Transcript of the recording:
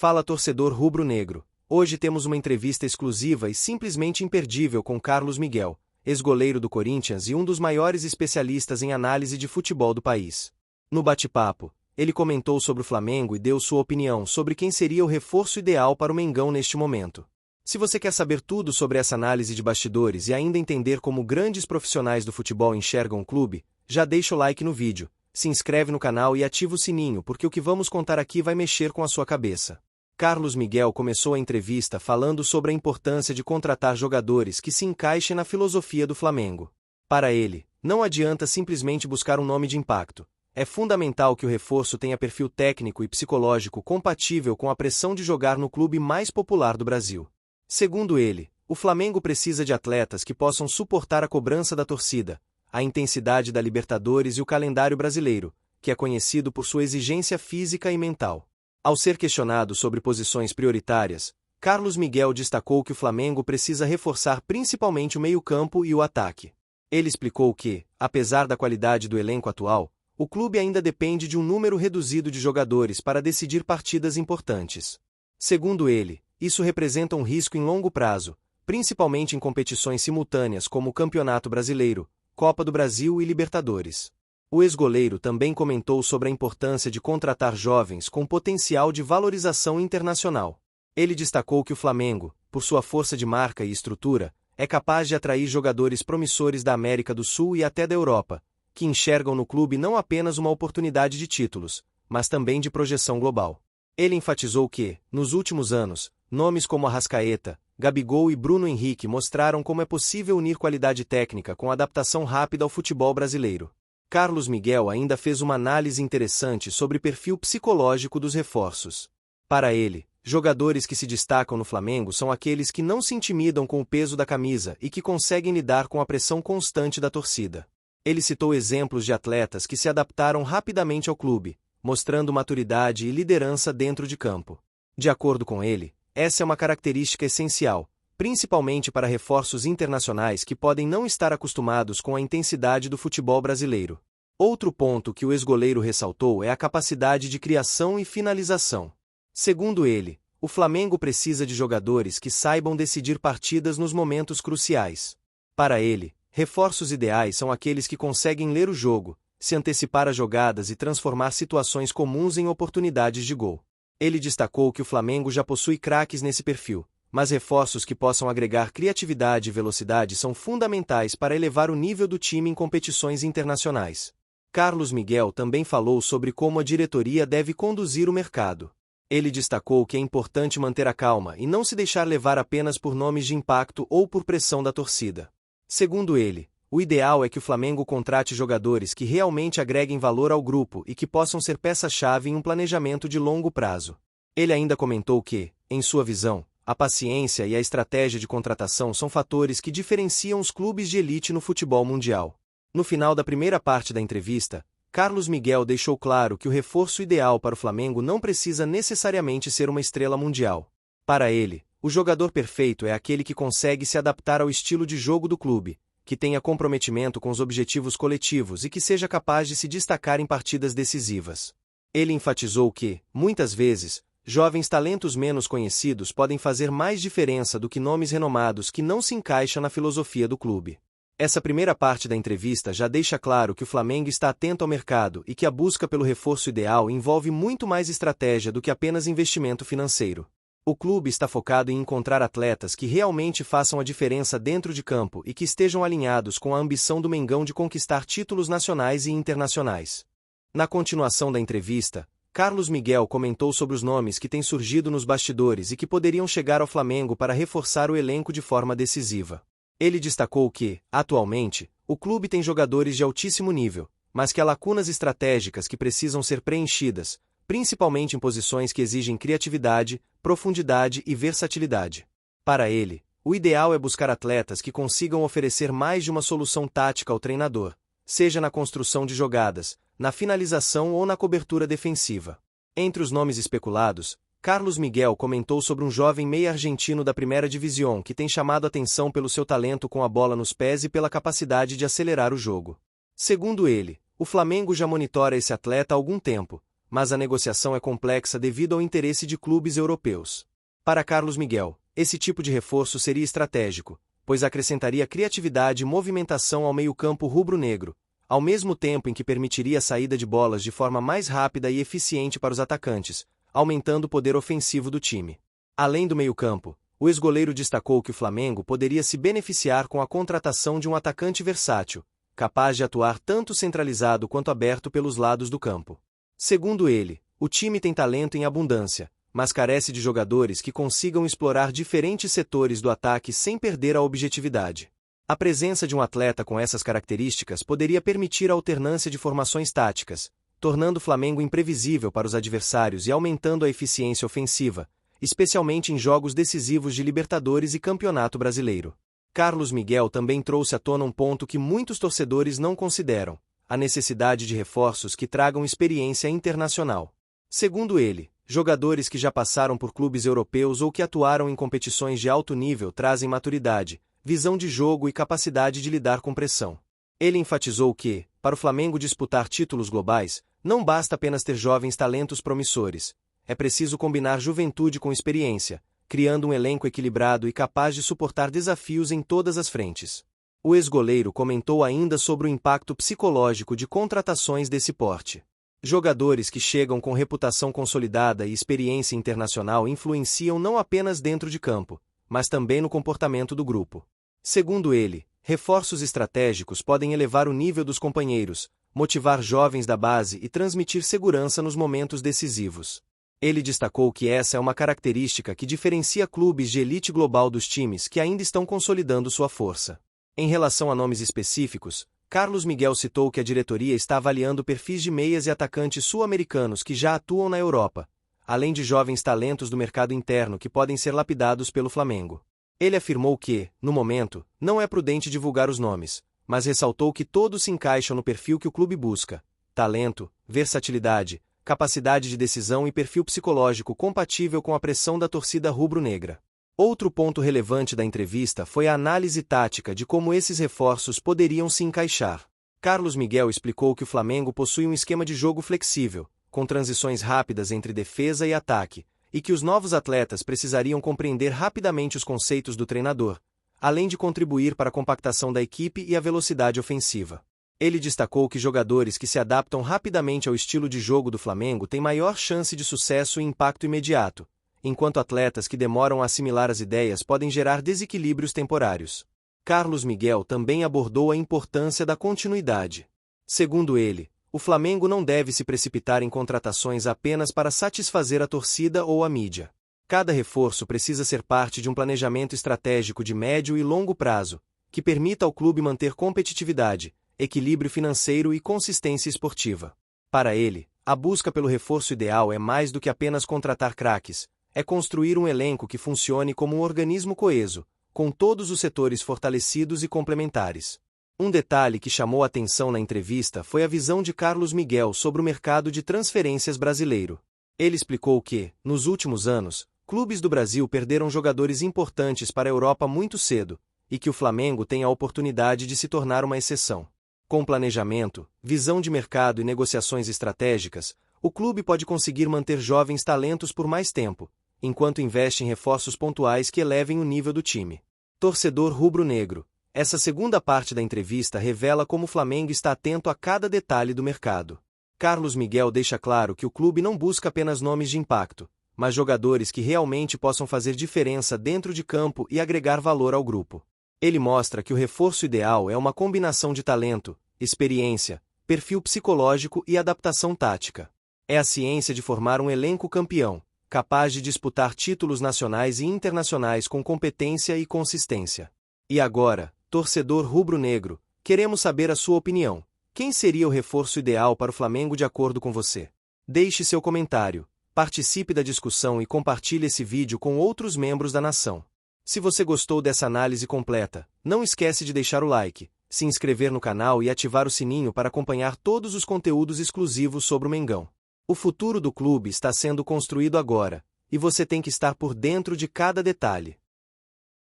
Fala torcedor rubro-negro. Hoje temos uma entrevista exclusiva e simplesmente imperdível com Carlos Miguel, ex-goleiro do Corinthians e um dos maiores especialistas em análise de futebol do país. No bate-papo, ele comentou sobre o Flamengo e deu sua opinião sobre quem seria o reforço ideal para o Mengão neste momento. Se você quer saber tudo sobre essa análise de bastidores e ainda entender como grandes profissionais do futebol enxergam o clube, já deixa o like no vídeo, se inscreve no canal e ativa o sininho porque o que vamos contar aqui vai mexer com a sua cabeça. Carlos Miguel começou a entrevista falando sobre a importância de contratar jogadores que se encaixem na filosofia do Flamengo. Para ele, não adianta simplesmente buscar um nome de impacto. É fundamental que o reforço tenha perfil técnico e psicológico compatível com a pressão de jogar no clube mais popular do Brasil. Segundo ele, o Flamengo precisa de atletas que possam suportar a cobrança da torcida, a intensidade da Libertadores e o calendário brasileiro, que é conhecido por sua exigência física e mental. Ao ser questionado sobre posições prioritárias, Carlos Miguel destacou que o Flamengo precisa reforçar principalmente o meio-campo e o ataque. Ele explicou que, apesar da qualidade do elenco atual, o clube ainda depende de um número reduzido de jogadores para decidir partidas importantes. Segundo ele, isso representa um risco em longo prazo, principalmente em competições simultâneas como o Campeonato Brasileiro, Copa do Brasil e Libertadores. O ex-goleiro também comentou sobre a importância de contratar jovens com potencial de valorização internacional. Ele destacou que o Flamengo, por sua força de marca e estrutura, é capaz de atrair jogadores promissores da América do Sul e até da Europa, que enxergam no clube não apenas uma oportunidade de títulos, mas também de projeção global. Ele enfatizou que, nos últimos anos, nomes como Arrascaeta, Gabigol e Bruno Henrique mostraram como é possível unir qualidade técnica com adaptação rápida ao futebol brasileiro. Carlos Miguel ainda fez uma análise interessante sobre o perfil psicológico dos reforços. Para ele, jogadores que se destacam no Flamengo são aqueles que não se intimidam com o peso da camisa e que conseguem lidar com a pressão constante da torcida. Ele citou exemplos de atletas que se adaptaram rapidamente ao clube, mostrando maturidade e liderança dentro de campo. De acordo com ele, essa é uma característica essencial, principalmente para reforços internacionais que podem não estar acostumados com a intensidade do futebol brasileiro. Outro ponto que o ex-goleiro ressaltou é a capacidade de criação e finalização. Segundo ele, o Flamengo precisa de jogadores que saibam decidir partidas nos momentos cruciais. Para ele, reforços ideais são aqueles que conseguem ler o jogo, se antecipar a jogadas e transformar situações comuns em oportunidades de gol. Ele destacou que o Flamengo já possui craques nesse perfil, mas reforços que possam agregar criatividade e velocidade são fundamentais para elevar o nível do time em competições internacionais. Carlos Miguel também falou sobre como a diretoria deve conduzir o mercado. Ele destacou que é importante manter a calma e não se deixar levar apenas por nomes de impacto ou por pressão da torcida. Segundo ele, o ideal é que o Flamengo contrate jogadores que realmente agreguem valor ao grupo e que possam ser peça-chave em um planejamento de longo prazo. Ele ainda comentou que, em sua visão, a paciência e a estratégia de contratação são fatores que diferenciam os clubes de elite no futebol mundial. No final da primeira parte da entrevista, Carlos Miguel deixou claro que o reforço ideal para o Flamengo não precisa necessariamente ser uma estrela mundial. Para ele, o jogador perfeito é aquele que consegue se adaptar ao estilo de jogo do clube, que tenha comprometimento com os objetivos coletivos e que seja capaz de se destacar em partidas decisivas. Ele enfatizou que, muitas vezes, jovens talentos menos conhecidos podem fazer mais diferença do que nomes renomados que não se encaixam na filosofia do clube. Essa primeira parte da entrevista já deixa claro que o Flamengo está atento ao mercado e que a busca pelo reforço ideal envolve muito mais estratégia do que apenas investimento financeiro. O clube está focado em encontrar atletas que realmente façam a diferença dentro de campo e que estejam alinhados com a ambição do Mengão de conquistar títulos nacionais e internacionais. Na continuação da entrevista, Carlos Miguel comentou sobre os nomes que têm surgido nos bastidores e que poderiam chegar ao Flamengo para reforçar o elenco de forma decisiva. Ele destacou que, atualmente, o clube tem jogadores de altíssimo nível, mas que há lacunas estratégicas que precisam ser preenchidas, principalmente em posições que exigem criatividade, profundidade e versatilidade. Para ele, o ideal é buscar atletas que consigam oferecer mais de uma solução tática ao treinador, seja na construção de jogadas, na finalização ou na cobertura defensiva. Entre os nomes especulados, Carlos Miguel comentou sobre um jovem meia argentino da Primeira Divisão que tem chamado atenção pelo seu talento com a bola nos pés e pela capacidade de acelerar o jogo. Segundo ele, o Flamengo já monitora esse atleta há algum tempo, mas a negociação é complexa devido ao interesse de clubes europeus. Para Carlos Miguel, esse tipo de reforço seria estratégico, pois acrescentaria criatividade e movimentação ao meio-campo rubro-negro, ao mesmo tempo em que permitiria a saída de bolas de forma mais rápida e eficiente para os atacantes, aumentando o poder ofensivo do time. Além do meio-campo, o ex-goleiro destacou que o Flamengo poderia se beneficiar com a contratação de um atacante versátil, capaz de atuar tanto centralizado quanto aberto pelos lados do campo. Segundo ele, o time tem talento em abundância, mas carece de jogadores que consigam explorar diferentes setores do ataque sem perder a objetividade. A presença de um atleta com essas características poderia permitir a alternância de formações táticas, tornando o Flamengo imprevisível para os adversários e aumentando a eficiência ofensiva, especialmente em jogos decisivos de Libertadores e Campeonato Brasileiro. Carlos Miguel também trouxe à tona um ponto que muitos torcedores não consideram: a necessidade de reforços que tragam experiência internacional. Segundo ele, jogadores que já passaram por clubes europeus ou que atuaram em competições de alto nível trazem maturidade, visão de jogo e capacidade de lidar com pressão. Ele enfatizou que, para o Flamengo disputar títulos globais, não basta apenas ter jovens talentos promissores. É preciso combinar juventude com experiência, criando um elenco equilibrado e capaz de suportar desafios em todas as frentes. O ex-goleiro comentou ainda sobre o impacto psicológico de contratações desse porte. Jogadores que chegam com reputação consolidada e experiência internacional influenciam não apenas dentro de campo, mas também no comportamento do grupo. Segundo ele, reforços estratégicos podem elevar o nível dos companheiros, motivar jovens da base e transmitir segurança nos momentos decisivos. Ele destacou que essa é uma característica que diferencia clubes de elite global dos times que ainda estão consolidando sua força. Em relação a nomes específicos, Carlos Miguel citou que a diretoria está avaliando perfis de meias e atacantes sul-americanos que já atuam na Europa, além de jovens talentos do mercado interno que podem ser lapidados pelo Flamengo. Ele afirmou que, no momento, não é prudente divulgar os nomes, mas ressaltou que todos se encaixam no perfil que o clube busca: talento, versatilidade, capacidade de decisão e perfil psicológico compatível com a pressão da torcida rubro-negra. Outro ponto relevante da entrevista foi a análise tática de como esses reforços poderiam se encaixar. Carlos Miguel explicou que o Flamengo possui um esquema de jogo flexível, com transições rápidas entre defesa e ataque, e que os novos atletas precisariam compreender rapidamente os conceitos do treinador, além de contribuir para a compactação da equipe e a velocidade ofensiva. Ele destacou que jogadores que se adaptam rapidamente ao estilo de jogo do Flamengo têm maior chance de sucesso e impacto imediato, enquanto atletas que demoram a assimilar as ideias podem gerar desequilíbrios temporários. Carlos Miguel também abordou a importância da continuidade. Segundo ele, o Flamengo não deve se precipitar em contratações apenas para satisfazer a torcida ou a mídia. Cada reforço precisa ser parte de um planejamento estratégico de médio e longo prazo, que permita ao clube manter competitividade, equilíbrio financeiro e consistência esportiva. Para ele, a busca pelo reforço ideal é mais do que apenas contratar craques, é construir um elenco que funcione como um organismo coeso, com todos os setores fortalecidos e complementares. Um detalhe que chamou a atenção na entrevista foi a visão de Carlos Miguel sobre o mercado de transferências brasileiro. Ele explicou que, nos últimos anos, clubes do Brasil perderam jogadores importantes para a Europa muito cedo, e que o Flamengo tem a oportunidade de se tornar uma exceção. Com planejamento, visão de mercado e negociações estratégicas, o clube pode conseguir manter jovens talentos por mais tempo, enquanto investe em reforços pontuais que elevem o nível do time. Torcedor rubro-negro. Essa segunda parte da entrevista revela como o Flamengo está atento a cada detalhe do mercado. Carlos Miguel deixa claro que o clube não busca apenas nomes de impacto, mas jogadores que realmente possam fazer diferença dentro de campo e agregar valor ao grupo. Ele mostra que o reforço ideal é uma combinação de talento, experiência, perfil psicológico e adaptação tática. É a ciência de formar um elenco campeão, capaz de disputar títulos nacionais e internacionais com competência e consistência. E agora, torcedor rubro-negro, queremos saber a sua opinião. Quem seria o reforço ideal para o Flamengo de acordo com você? Deixe seu comentário, participe da discussão e compartilhe esse vídeo com outros membros da nação. Se você gostou dessa análise completa, não esquece de deixar o like, se inscrever no canal e ativar o sininho para acompanhar todos os conteúdos exclusivos sobre o Mengão. O futuro do clube está sendo construído agora, e você tem que estar por dentro de cada detalhe.